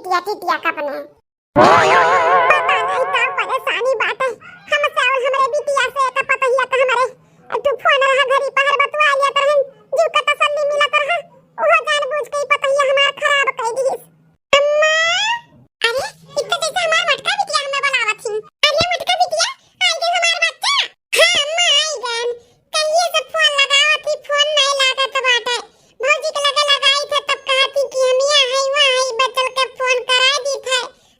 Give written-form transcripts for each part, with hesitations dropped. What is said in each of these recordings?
बिटिया टिटिया का अपने पता नहीं का परेशानी बात है हमसे और हमारे बिटिया से का पता ही का हमारे तू फोन रहा घरी पहर बतवा लिया तरहन जीव का तसल्ली मिला तरह वो जानबूझ के पता ही हमार खराब कर दी अम्मा। अरे इतना जैसे हमार मटका बिटिया हमें बुलावत थी। अरे मटका बिटिया आई गए हमार बच्चा। हां अम्मा आई गए कहिए से फोन लगावत थी फोन नहीं लागत बाटे भौजी के लगे लगाई थे तब कहती कि हम यहाँ है वहां है बचल के फोन करा दी थे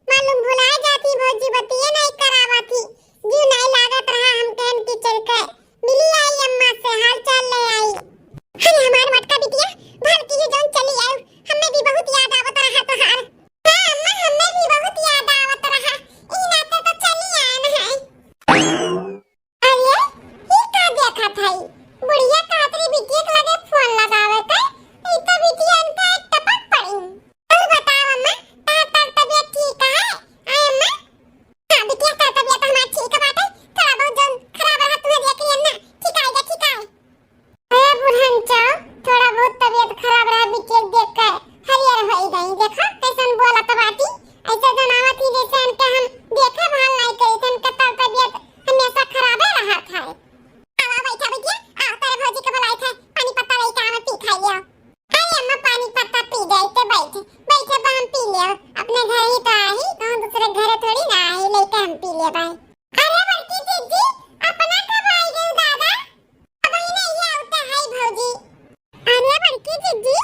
मालूम भुला जाती भौजी बतिए नहीं करावा थी जी नहीं लागत रहा हम कहन की चल के मिली आई अम्मा से हाल चाल ले आई। अरे हमार मटका बिटिया भल की जोन चली आई हमें भी बहुत याद आवत रहा तोहार। हां अम्मा हमें भी बहुत याद आवत रहा ई नाते तो चली आन है। अरे ई का देखा था बुढ़िया कातरी बिटिया के लगे फोन लगावे थे ई तो बिटिया इनका एक टपक पड़ी। और बताओ अम्मा तार तबीयत ठीक है आई अम्मा। हां बिटिया तार तबीयत हमारी ठीक है बाटे थोड़ा बहुत जोन खराब रहा तुम्हें देख लिया ना ठीक आएगा ठीक है। अरे बुढ़न चा थोड़ा बहुत तबीयत खराब रहा बिटिया देख कर हरियर हो गई देखा कैसन बोला तो बाती ऐसे जनावा थी जैसे इनके हम देखे भाल नहीं करी थे इनका तबीयत हमेशा खराब रहा था। आवा बैठा बिटिया आ तेरे भौजी के बुलाई थे पानी पत्ता लेके आवे पी खाई लियो। अरे अम्मा पानी पत्ता पी जाए तो बैठे बैठे बा हम पी लियो अपने घर ही तो आई कहां दूसरे घर थोड़ी ना आई लेके हम पी ले भाई। अरे बड़की दीदी अपना कब आई गई दादा अब ही नहीं आवता है भौजी। अरे बड़की दीदी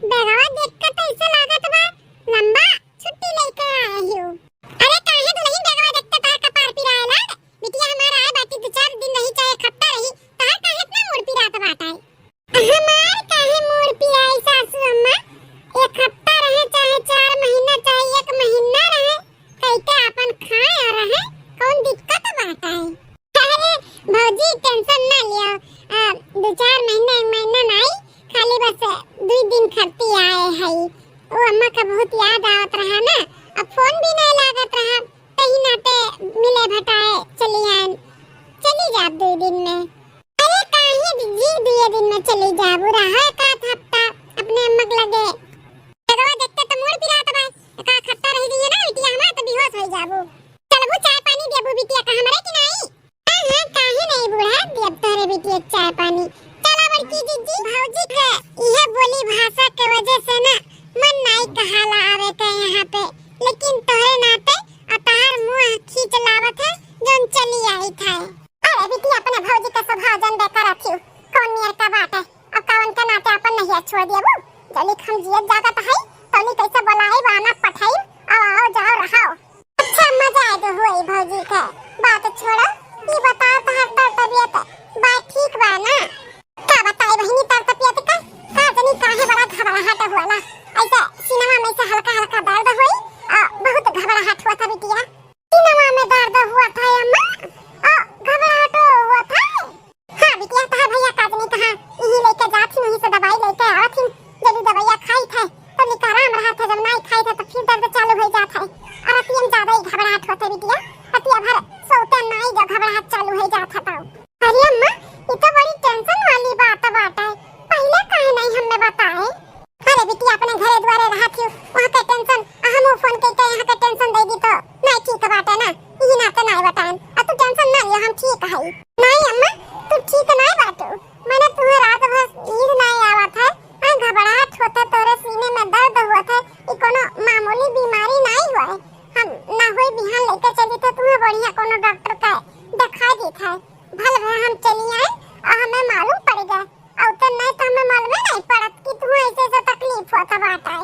बेगवा देख कर तो ऐसा लागत बा लंबा छुट्टी लेके आई हूं। अरे काहे दुल्हन बेगवा देखते तार कपार पिराए लाग बिटिया हमारा आए बाकी 2-4 दिन रही चाहे हफ्ता रही तार काहे इतना मूड पिरात बाटा है हमार काहे मूड पिराई सासू अम्मा एक हफ्ता रहे चाहे 4 महीना चाहे 1 महीना रहे कहते अपन खाए और रहे कौन दिक्कत बाटा है। अरे भौजी टेंशन ना लियो 2-4 महीना 1 महीना नहीं खाली बस 2 दिन खर्ची आए है वो अम्मा का बहुत याद आवत रहा ना अब फोन भी नहीं लागत रहा कहीं नाते मिले भटाए चली आन चली जा 2 दिन में। अरे काहे जी 2 दिन में चली जा बुरा है का हफ्ता अपने अम्मा के लगे बेगवा देखते तो मूड पिरात भाई का खट्टा रह गई ना बिटिया हमार तो बेहोश हो जाबो चलबू चाय पानी देबू बिटिया का हमरे कि नहीं। हां हां काहे नहीं बूढ़ा देब तोरे बिटिया चाय पानी चला बड़की दीदी भौजी के यह बोली भाषा के वजह से ना मन नहीं कहाला आवे थे यहाँ पे लेकिन तोहरे नाते अतार मुंह खींच लावत है जोन चली आई था। अरे बिटिया अपने भौजी का स्वभाव जन बेकार रखियो कौन नियर का बात है अब कौन के नाते अपन नहीं छोड़ दियो जली हम जियत जागत है तोनी कैसे बुलाई बाना पठाई आओ जाओ रहो अच्छा मजा आए तो होई भौजी के बात छोड़ो ये बताओ तोहर तबीयत बात ठीक बा ना का बताई बहिनी तार तबीयत का जनी काहे बड़ा घबराहट होला ऐसा सिनेमा में से हल्का हल्का दर्द हुई बहुत घबराहट हुआ था बिटिया सिनेमा में दर्द हुआ था अम्मा घबराहट हुआ था। हां बिटिया तार भैया काजनी कहां यही लेके जाती नहीं से दवाई लेके आवत थी जब दवाइया खाई थे तो निका आराम रहा था जब नहीं खाई था तो फिर दर्द चालू हो जाता है और अतियन ज्यादा ही घबराहट होता बिटिया अतिया भर सोते नहीं जब घबराहट चालू हो जाता था। अरे अम्मा ये तो बड़ी टेंशन वाली बात है पहले काहे नहीं हमने बताए। अरे बिटिया अपने घरे द्वारे रहा थी वहां का टेंशन हम फोन करके यहां का टेंशन दे दी तो नहीं ठीक बात है ना यही ना तो नहीं बताएं और तू टेंशन ना लियो हम ठीक है। नहीं अम्मा तू ठीक नहीं बाटू मैंने तुम्हें रात भर नींद नहीं आवत है घबराहट होता तोरे सीने में दर्द हुआ था ये कोनो मामूली बीमारी नहीं हुआ है हम ना हुई बिहान लेकर चली तो तुम्हें बढ़िया कोनो डॉक्टर का दिखा दी था भल भल हम चली आए और हमें मालूम पड़ गया और तो नहीं तो हमें मालूम नहीं पड़त कि तुम्हें ऐसे तकलीफ होता बात है।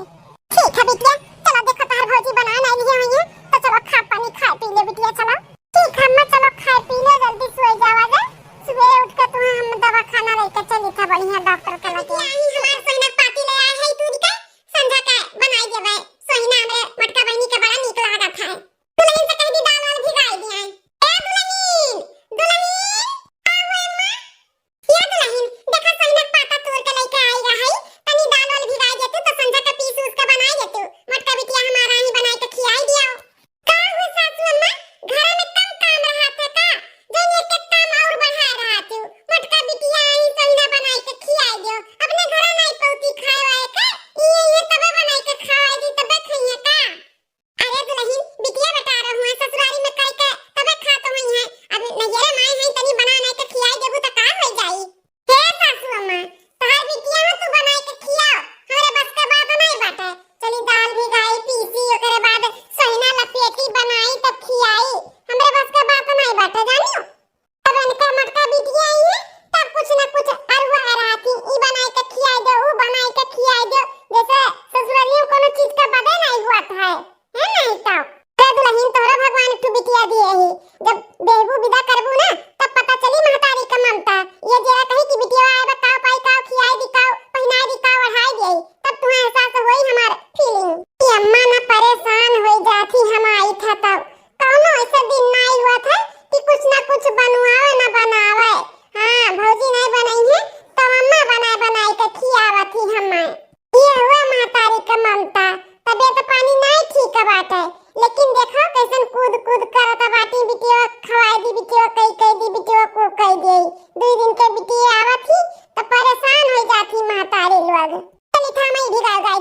ठीक है बिटिया चलो देखो तार भौजी बना नहीं लिए हुई है तो चलो खा पानी खा पी ले बिटिया चलो ठीक है अम्मा चलो खा पी ले जल्दी सो जावा जा सुबह उठ के तुम्हें हम दवा खाना लेकर चली था बढ़िया डॉक्टर के लगे हमार सोहिना पार्टी ले आए है तू का संध्या का बनाई देबे सोहिना हमरे मटका बहिनी के बड़ा नीक लागत है दुल्हन से कह दी दाल वाल भिगाई दिया ए दुल्हन दुल्हन आओ अम्मा ये दुल्हन देखा सोहिना पाता तोड़ के लेके आई रहा है तनी दाल वाल भिगाई देते तो संध्या का पीस उसका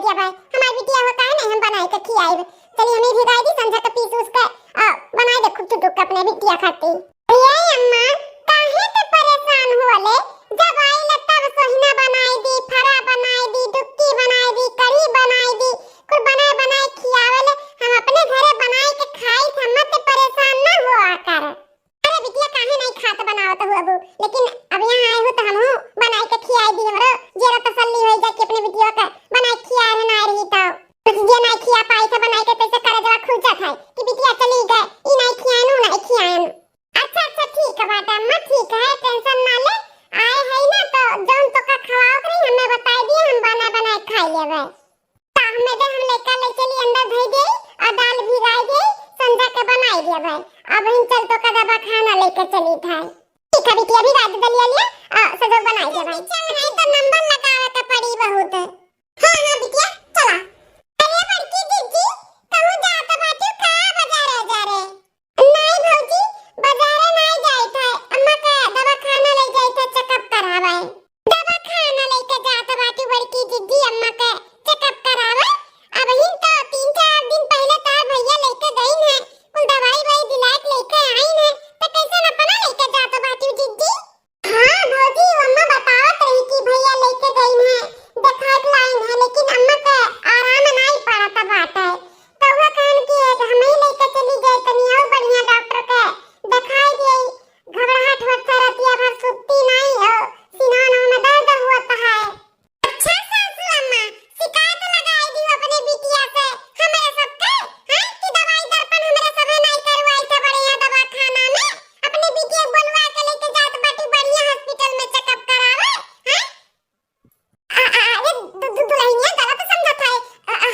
दिया भाई, हमारी बिटिया होता है ना, हम बनाई के खियाई। चलिए हमें भिगाई दी, संझा के पीस उसका बनाई दे खुद टुक अपने बिटिया खाती। ये अम्मा काहे ते परेशान होले, जब आई ल तब सोहिना बनाई दी, फरा बनाई दी, डुक्की बनाई दी, करी बनाई दी, कुल बनाए बनाए खियावेले। हम अपने घरे बनाई के खाई था, मत परेशान ना हुआ कर। अरे बिटिया काहे नहीं खात बनावत हो अबू, लेकिन अब यहाँ आए हो तो हमहू बनाई के खियाई दी। हमरो जरा तसल्ली हो जाए कि अपने बिटिया का बनाई खियाए है ना रही तो कुछ जे नहीं खिया पाई था बनाई के तैसे करे जवा खुजत है कि बिटिया चली गए, ई नहीं खियानु नहीं खियानु। अच्छा अच्छा ठीक है बात अम्मा, ठीक है टेंशन ना ले। आए है ना तो जौन तो का खवाओ करी हमें बताई दिए, हम बना बना खाई लेबे। ता हमें दे हम लेकर ले चली अंदर धई दे और दाल भिगाई दे, संजा के बनाई दे भाई। अब हम चल तो का दवा खाना लेकर चली था। ठीक है बिटिया भी रात दलिया लिया सजो बनाई दे भाई। चल नहीं तो नंबर लगावे के पड़ी बहुत। हां हां बिटिया चला। अरे बड़की दीदी कहूं जात बाटू का बाजार जा रे? नहीं भौजी बाजार नहीं जाई था, अम्मा का दवा खाना ले जाई था चेकअप करावे। दवा खाना लेके जात बाटू बड़की दीदी अम्मा का चेकअप करावे। अब ही तो 3-4 दिन पहले तार भैया लेके गई है, कुल दवाई वही दिला के लेके आई है, तो कैसे अपना लेके जात बाटू दीदी? हां भौजी अम्मा बतावत रही कि भैया लेके गई है, दिखात लाइन है, लेकिन अम्मा का आराम नहीं पड़ता बाटे। तो वो कहन कि हम ही लेके चली गए तनी और बढ़िया डॉक्टर के दिखाई दे। घबराहट होत रहती है, भर सुत्ती नहीं हो, सीना में दर्द होता है। अच्छा सासू अम्मा शिकायत लगाई दी अपने बिटिया से हमारे सबके हैं कि दवाई दर्पण हमारे सब नहीं करवाई था बढ़िया दवा खाना में। अपने बिटिया बुलवा के लेके जात बाटी बढ़िया हॉस्पिटल में चेकअप करावे हैं। अरे दुल्हनिया गलत समझत है,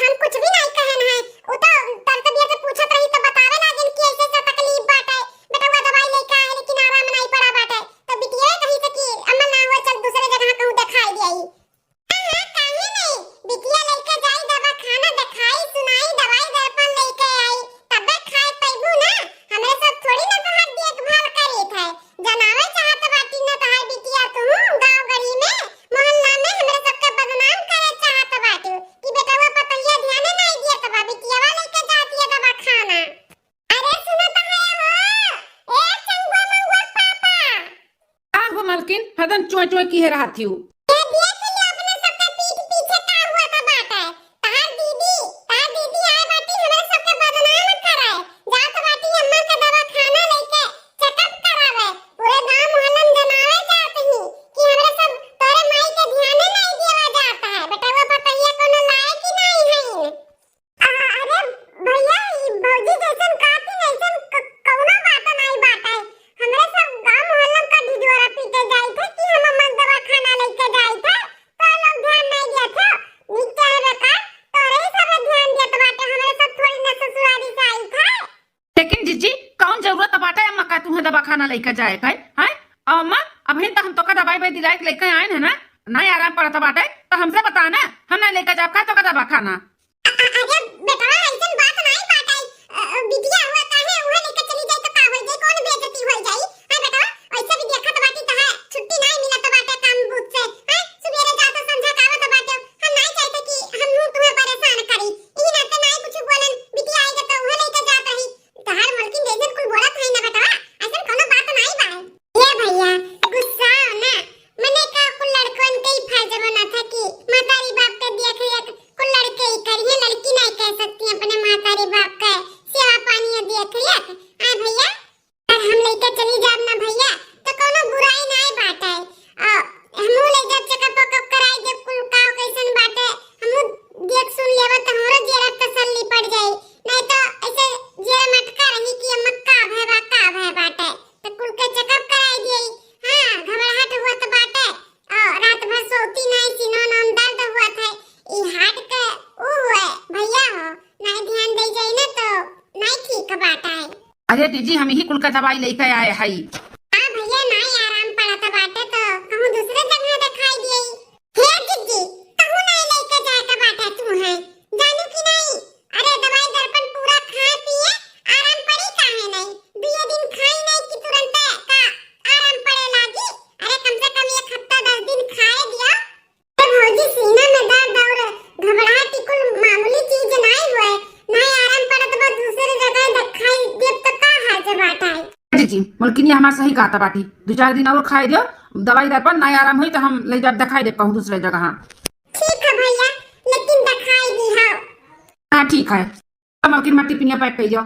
हम कुछ भी नहीं कहन है। वो तो तर तबियत से पूछत रही तो बतावे लागिन कि ऐसे ऐसे तकलीफ बाटे, बेटा वो दवाई लेके आए लेकिन आराम नहीं पड़ा बाटे। तो बिटिया कही से कि अम्मा ना हो चल दूसरे जगह कहूं दिखाई दियाई। हां काहे नहीं, बिटिया लेके जाई दवा खाना दिखाई सुनाई दवाई दर्पण लेके आई तबे खाए पैबू ना। हमरे सब थोड़ी ना तोहार देखभाल करी थे, जनावे चाहत बाटी ना तोहार बिटिया तू गांव गली में मोहल्ला में हमरे सबके बदनाम करे चाहत बाटी कि बेटा वो पतैया ध्यान नहीं दिया तबा बिटिया लेके जाती है दवा खाना। अरे सुनो तो है हो ए चंगुआ मंगुआ पापा का हो मालकिन हदन चोय चोय की है रहा थी। ये देख ले अपने सबके पीठ पीछे का हुआ था बाटे। तार दीदी आए बाटी हमरे सबके बदनाम करे, जात बाटी अम्मा के दवा खाना लेके चेकअप करावे, पूरे गांव मोहल्ला में जनावे जात ही कि हमरे सब तोरे माई के ध्यान नहीं देवा जाता है, बेटा वो पतैया कोनो लायक ही नहीं है। अरे भैया ई भौजी जैसन काती नैसन कौनो बात नहीं बाटे। हमरे सब गांव मोहल्ला का ढिढोरा पीटे जाई थे कि हम अम्मा दवा खाना लेके जाई थे, तो लोग ध्यान नहीं दिया था। नीचे है बेकार तोरे ही सब ध्यान दिया तो बाटे, हमरे सब थोड़ी ना ससुराली से आई था। लेकिन जीजी कौन जरूरत बाटे अम्मा का तुम्हें दवा खाना लेकर जाए का है? अम्मा अभी तो हम तो का दवाई भाई दिलाई लेकर आए हैं ना, नहीं आराम पड़ता बाटे तो हमसे बता ना, हम नहीं लेकर जाब का तो का दवा खाना। अरे बेटा ऐसन बात नहीं बाटे, बिटिया हुआ काहे उहे लेके चली जाई तो का हो जाई, कौन बेइज्जती हो जाई? हां बेटा ऐसे भी देखत बाटी तो है छुट्टी नहीं मिलत बाटे काम बूथ से हैं, सुबेरे जा तो संझा का आवत बाटे। हम नहीं चाहते कि हम तुम्हें परेशान करी, ई ना तो नहीं कुछ बोलन, बिटिया आएगा तो उहे लेके जात रही। तहार मलकिन जैसे कुल बोलत है ना बेटा, ऐसन कोनो बात नहीं बा। ये भैया गुस्सा ना मने का कुल लड़कन के ही फर्ज बना था कि मातारी बाप के देख रेख कुल लड़के ही करिए, लड़की नहीं कह सकती अपने मातारी बाप का सेवा पानी देख रेख। हां भैया अगर हम लेके चली जाब ना भैया तो कोनो बुराई नहीं बाटे, हमहू ले जब चेकअप वकअप कराई जब कुल का कैसन बाटे हमहू देख सुन लेब तो हमरो जरा तसल्ली पड़ जाई। नहीं तो ऐसे जरा मटका रही कि अम्मा का भय बाटे तो कुल के चेकअप कराई दिए। हां घबराहट हुआ तो बाटे और रात भर सोती नहीं, सीना में दर्द हुआ था, ई हार्ट के ओ हुए भैया हो नहीं ध्यान दे जाई ना तो नहीं ठीक बाटा है। अरे दीदी हम ही कुल का दवाई लेकर आए हई। हां भैया नहीं आराम पड़ता बाटे तो कहूं दूसरे जगह दिखाई दिए। हे दीदी कहूं नहीं लेके जाए का बाटा तू है जानू कि नहीं? अरे दवाई दर्पण पूरा खा पिए आराम पड़ी काहे नहीं, 2 दिन खाई नहीं कि तुरंत का आराम पड़े लागी। अरे कम से कम 1 हफ्ता 10 दिन खाए दिया। भौजी सीना में दर्द और घबराहट जी मलकिनी हमार सही कहता बाटी 2-4 दिन और खाए दियो दवाई दर पर ना आराम हुई तो हम ले जाब दिखाई दे कहूँ दूसरे जगह। हाँ ठीक है भैया, लेकिन दिखाई दी हाँ। हाँ ठीक है मलकिन मट्टी पिनिया पैक कर दियो।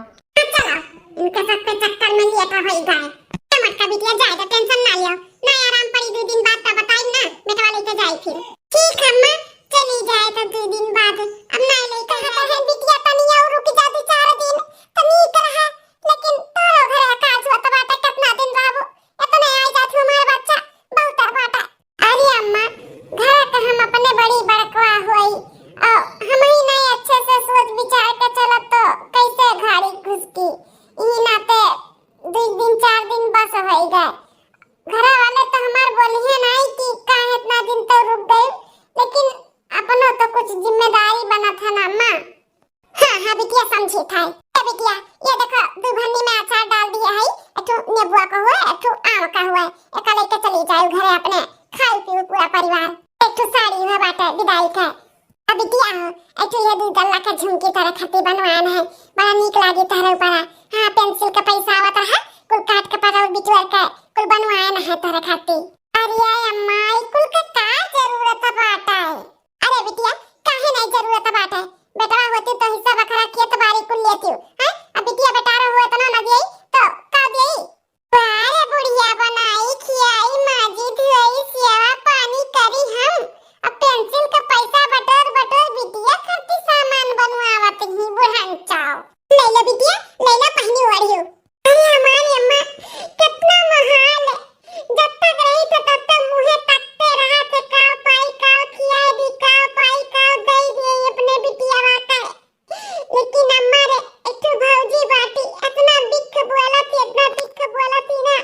चलो इनके सब पे चक्कर में लिया था भाई गाय टमाटर बिटिया जाए तो टेंशन ना लियो, ना आराम पड़ी 2 दिन बाद तो बताई ना बेटवा लेके जाए फिर। ठीक है अम्मा चली जाए तो 2 दिन बाद, अब ना लेके है बिटिया तनी और रुक जा 2-4 दिन तनी रहा, लेकिन तारो घर का जो तो बाटा कितना दिन रहबो इतने आ जात हमारे बच्चा बहुत बाटा। अरे अम्मा घर का हम अपने बड़ी बड़कवा होई हम ही नहीं अच्छे से सोच विचार के चलत तो कैसे घाड़ी घुस की ई नाते 2 दिन 4 दिन बस होई गए। घर वाले तो हमार बोलिए नहीं कि काहे इतना दिन तो रुक गए, लेकिन अपनो तो कुछ जिम्मेदारी बना था ना अम्मा। हाँ हाँ बिटिया समझी था बिटिया, ये देखो 2 भन्नी में अचार डाल दिया है, एठो नींबुआ का हुआ एठो आम का हुआ, एक लेके चली जाओ घरे अपने खाई पियो पूरा परिवार। एठो साड़ी हुआ बाटा विदाई का अब बिटिया एठो ये 2 गल्ला का झुमकी तरह खती बनवाना है, बड़ा नीक लागी तारे ऊपर। हाँ पेंसिल का पैसा आवत है कुल काट के पर बिटवर का कुल बनवाना है तारे खाती। अरे अम्मा कुल का जरूरत बाटा है? अरे बिटिया काहे नहीं जरूरत बाटा है, बेटवा होती तो हिस्सा बखरा खेत बाड़ी कुल लेती हूं हैं, अब बिटिया बेटारा हुआ तो ना देई तो का देई? अरे बुढ़िया बनाई खियाई माजी धुई सेवा पानी करी हम, अब पेंसिल का पैसा बटोर बटोर बिटिया खर्ची सामान बनवावत ही बुढ़न चाओ। लैला बिटिया लैला पहनी वाली हो। अरे हमारी अम्मा कितना महाल है, जब तक रही तो तब तक मुंह तकते रहा थे काव पाई काव खियाई दी काव पाई काव दई दी अपने बिटिया वाता है, लेकिन अम्मा रे एक भौजी बाटी इतना बिख बोला थी ना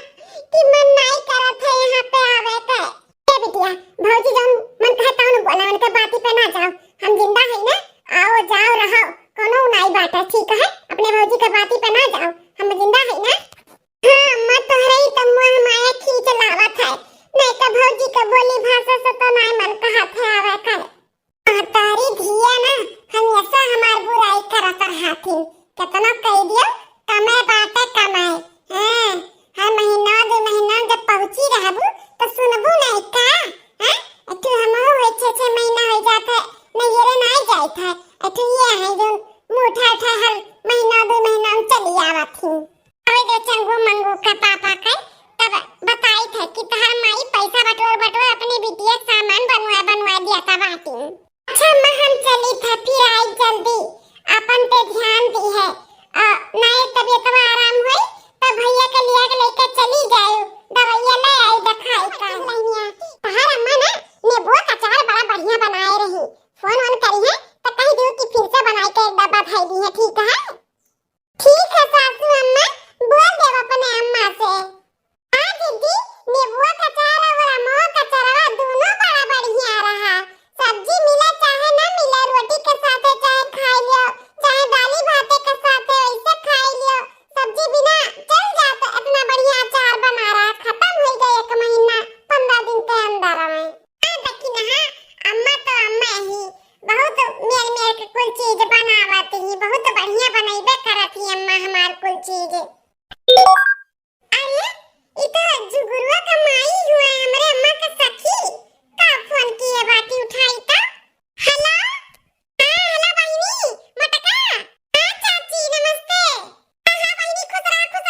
कि मन नहीं करत है यहाँ पे आवे का। ए बिटिया भौजी जब मन कहता हूँ बोला उनके बाती पे ना जाओ, हम जिंदा है ना, आओ जाओ रहो कोनो नहीं बाटा ठीक है, अपने भौजी के बाती पे ना जाओ हम जिंदा है ना। हाँ अम्मा तोहरे ही तो मुंह माया खींच लावत है, नहीं तो भौजी के बोली भाषा से तो नहीं मन कहत है आवे कर। तारी धिया ना हमेशा हमार बुराई करत रहती, कितना कह दियो कमाए बाटे कमाए। हां हर महीना 2 महीना जब पहुंची रहबू तो सुनबू नहीं का हैं, तू हमो होय 6 महीना हो जात है नहीं रे नहीं जाइत है, तू ये है जो मुठा उठा हर महीना 2 महीना में चली आवत ही। अरे दो चंगू मंगू का पापा के तब बताई थे कि तहर माई पैसा बटोर बटोर अपनी बिटिया सामान बनवा दिया था बाटी। अच्छा अम्मा हम चली था फिर आई जल्दी, अपन पे ध्यान दी है नहीं तबीयत में आराम हुई तो भैया के लिया के लेके चली जाओ दवाइयां ले आई दिखाई का लइया। तहर अम्मा ना नींबू का अचार बड़ा बढ़िया बनाए रही, फोन ऑन करी है तो कह दियो कि फिर से बनाई के डब्बा खाई दी है ठीक है। ठीक है सासू अम्मा बोल दे अपने अम्मा से। हां दीदी नींबू का अचार और अम्मा का अचार दोनों बड़ा बढ़िया रहा, सब्जी मिले चाहे ना मिले रोटी के साथ चाहे खाई लियो चाहे दाली भात के साथ ऐसे खाई लियो, सब्जी बिना चल जाता। इतना बढ़िया अचार बना रहा खत्म हो गया 1 महीना 15 दिन के अंदर में। लेकिन हां अम्मा तो अम्मा ही बहुत मेर के कुल चीज बनावत ही, बहुत बढ़िया बनैबे करत ही अम्मा हमार कुल चीज। अरे ई तो जुगुरुआ का माई हुआ हमरे अम्मा का सखी का फोन किए बाटी उठाई तो। हेलो हां हेलो बहिनी मटका। हां चाची नमस्ते। हां बहिनी खुश रहो।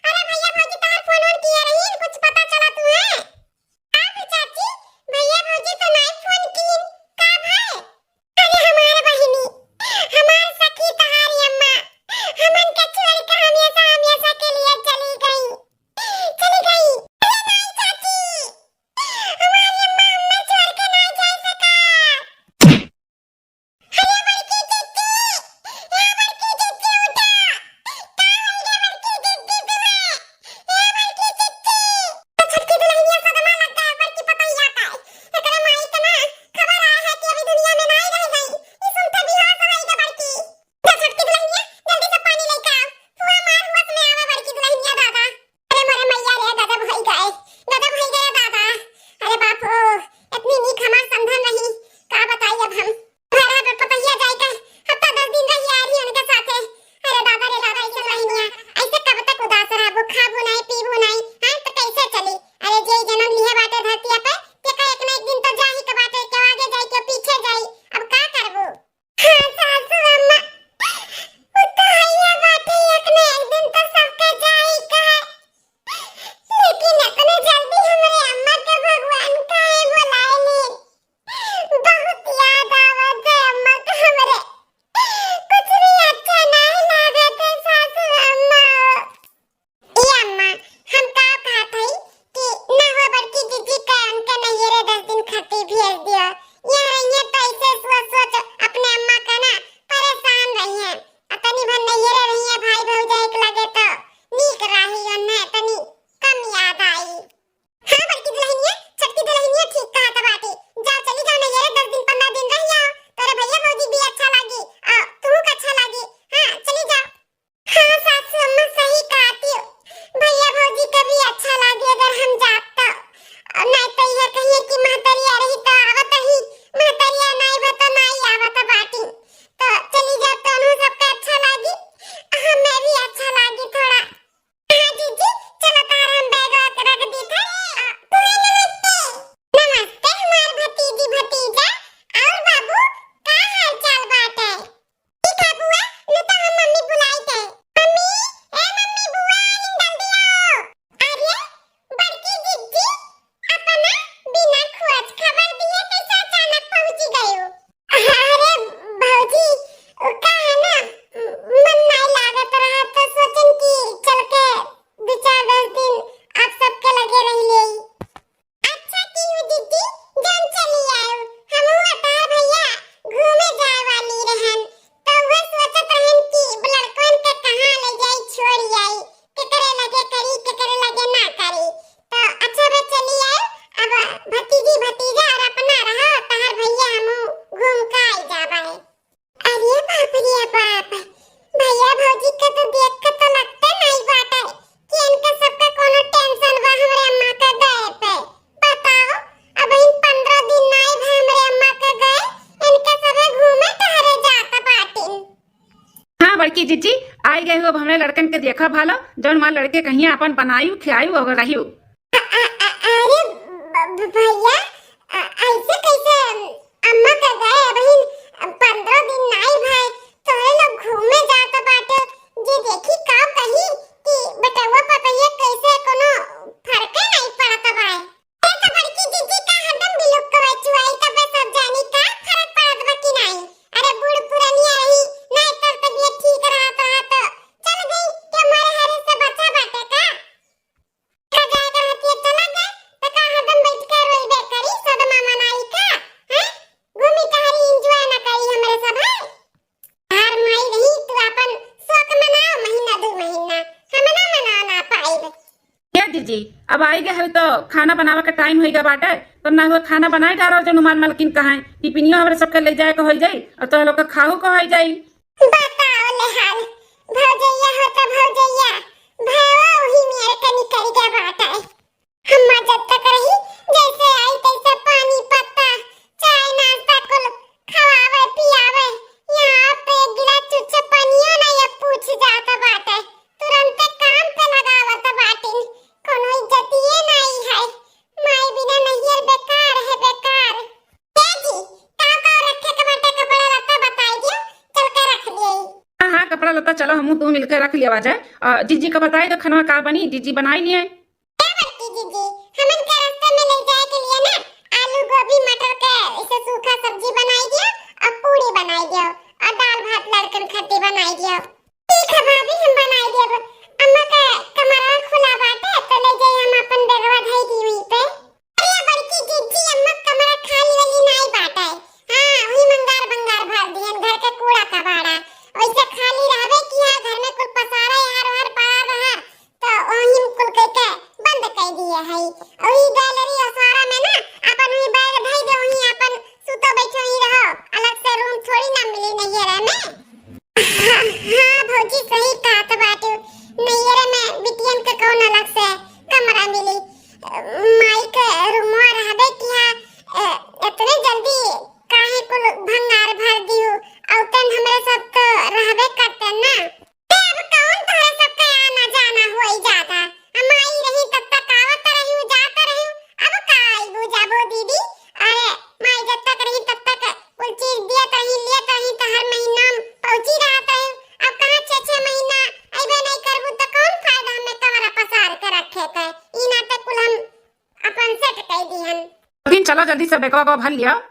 अरे भैया भौजी तार फोन ऑन किए रही कुछ पता चला तू है? हां चाची भैया भौजी तो नहीं फोन की का भाई? अरे हमारे बहिनी हमार सखी तहारी अम्मा हमन के छोड़ के हमेशा बड़की जीजी आई गई हो, अब हमरे लड़कन के देखा भालो जौन मां लड़के कहीं अपन बनायु खियायु और रहियो। अरे भैया, ऐसे कैसे अम्मा का गए बहन 15 दिन नाई भाई तोरे लोग घूमे जात बाटे जे देखी का कही कि बटवा पतैया कैसे कोनो फर्क नहीं पड़त भाई। ए तो बड़की जीजी का हरदम बिलुक को चुआई तबे सब जानी का फर्क पड़त बा कि नहीं। अरे बूढ़ पुरानिया रही नहीं तो तबीयत ठीक रहत तो चल गई कि हमारे हरे से बच्चा बाटे का जाए रहती है चला गए तो का हरदम बैठ के रोइबे करी सदमा मनाई का हैं घूमी टहरी एंजॉय ना करी हमरे सब है। हर माई रही तू अपन शौक मनाओ महीना 2 महीना हम ना मना ना पाइब। क्या जीजी अब आई गए है तो खाना बनावे का टाइम होइगा बाटे तो ना हुआ खाना बनाए डारो जो नुमान मलकिन कहां टिफिनियो हमरे सबके ले जाए के हो जाई और तो लोग का खाहू को हो जाई। बताओ ले हाल भौजैया हो तो भौजैया भावा वही मेरे कनी करी के बात है। हम जब तक रही जैसे आई तैसे पानी पत्ता चाय नाश्ता कुल खवावे पियावे यहाँ पे एक गिलास चुच्चा पानियो ना ये पूछ जाता बात है तुरंत काम पे लगावत बाटिन कोनो इज्जतिए नहीं है। माई बिना नहियर बेकार है बेकार। जी का रखे के बाटे कपड़ा लत्ता बताई दियो चल के रख दिए। हाँ हाँ कपड़ा लता चलो हम तू मिलकर रख लिया जाए। जीजी का बताई तो खाना का बनी जीजी बनाई नहीं है। बड़की जीजी हमन के रास्ते में ले जाए के लिए ना आलू गोभी मटर के इसे सूखा सब्जी बनाई दियो और पूरी बनाई दियो और दाल भात लड़कन खट्टी बनाई दियो। ठीक है भाभी हम बनाई देब। अम्मा का कमरा खुला बाटे तो ले जाई हम अपन बेगवा धई दी वहीं पे। अरे बड़की जीजी अम्मा कमरा खाली वाली नहीं बाटे हां वही मंगार बंगार भर दियन घर के कूड़ा कबाड़ा वैसे खाली रहबे कि हां घर में कुल पसारा यार हर पड़ा रहा तो वही कुल के बंद कर दिए है। वही गैलरी और सारा में ना अपन वही बैग धई दे वही अपन सुतो बैठो ही रहो अलग से रूम थोड़ी ना मिली नैयरा में। हां भौजी सही कहत बाटू नैयरा में बिटियन के कौन अलग से कमरा मिली माई के रूमवा रहबे कि हां इतने जल्दी काहे कुल भंगार भर दियो औतन हमरे सब तो रहबे करते ना। अब कौन तोरे सब के आना जाना होई जाता माई रही तब तक आवत रही जात रही अब का आईबू जाबो दीदी। अरे माई जब तक रही तब तक कुल चीज दियत रही लेत रही तो हर महीना पहुंची रहत रही। अब कहां 6 महीना आइबे नहीं करबू तो कौन फायदा हमें कमरा पसार के रखे के ई ना तक कुल हम अपन सेट कर दिहन। लेकिन चलो जल्दी से बेगवा भर लिया